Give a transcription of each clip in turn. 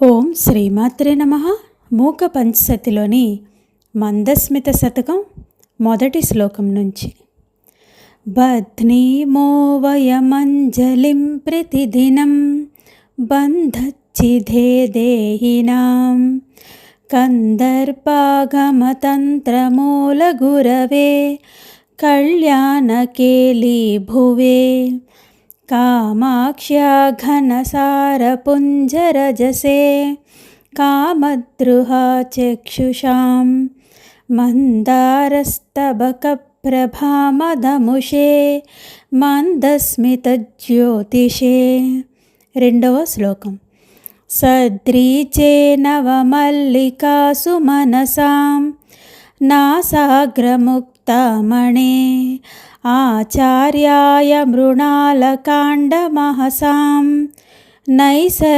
ఓం శ్రీమాత్రే నమః. మూక పంచసతిలోని మందస్మిత శతకం మొదటి శ్లోకం నుంచి. బధ్నీమో వయమంజలిం ప్రతిదినం బంధచ్చిధే దేహినాం కందర్పాగమతంత్రమూలగురవే కళ్యాణకేళీ భువే కామాక్ష్యా ఘనసారపుంజరజసే కామద్రుహా చక్షుషాం మందారస్తబకప్రభామదముషే మందస్మితజ్యోతిషే. రెండవ శ్లోకం. సద్రీచే నవమల్లికాసు మనసాం నాసాగ్రముక్తమణే ఆచార్యాయ మృణాలకాండమహసాం నైసర్గికాయత్విషే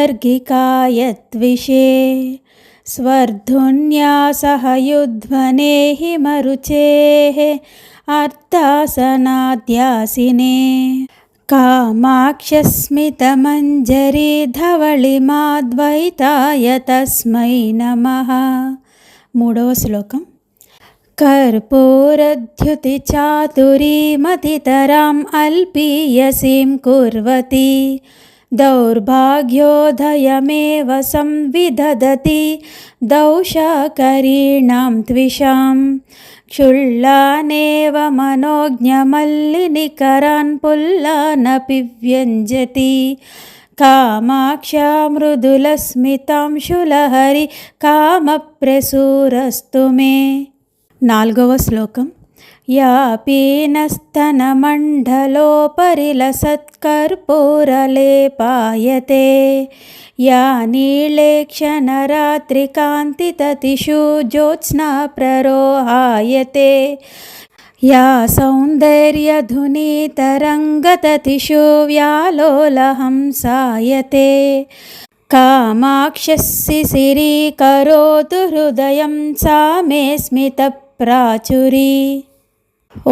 స్వర్ధున్యాసహయుధ్వనేహి మరుచేః అర్ధాసనాద్యాసినే కామాక్షస్మితమంజరీ ధవళిమాద్వైతాయ తస్మై నమః. మూడవ శ్లోకం. కర్పూరద్యుతి చాతురీమతితరాం అల్పీయసీం కుర్వతి దౌర్భాగ్యోదయమేవ సంవిదధతి దౌషాకరీణాం త్విషాం క్షుల్లానేవ మనోజ్ఞమల్లినికరాన్ పుల్లానపి వ్యంజతి కామాక్షా మృదులస్మితాంశులహరి కామప్రసూరస్తు మే. నాలుగవ శ్లోకం. యా పీనస్తనమండలోపరిలసత్కర్పూరలేపాయతే యా నీళేక్షణరాత్రికాంతితతిషు జ్యోత్స్నా ప్రరోహాయతే యా సౌందర్యధునీతరంగతతిషు వ్యాలోలహంసాయతే కామాక్షస్సి సిరీకరోతు హృదయం సా మే స్మిత ప్రాచురీ.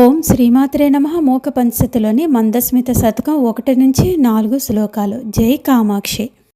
ఓం శ్రీమాత్రే నమః. మూక పంచసతిలోని మందస్మిత శతకం 1 నుంచి 4 శ్లోకాలు. జై కామాక్షి.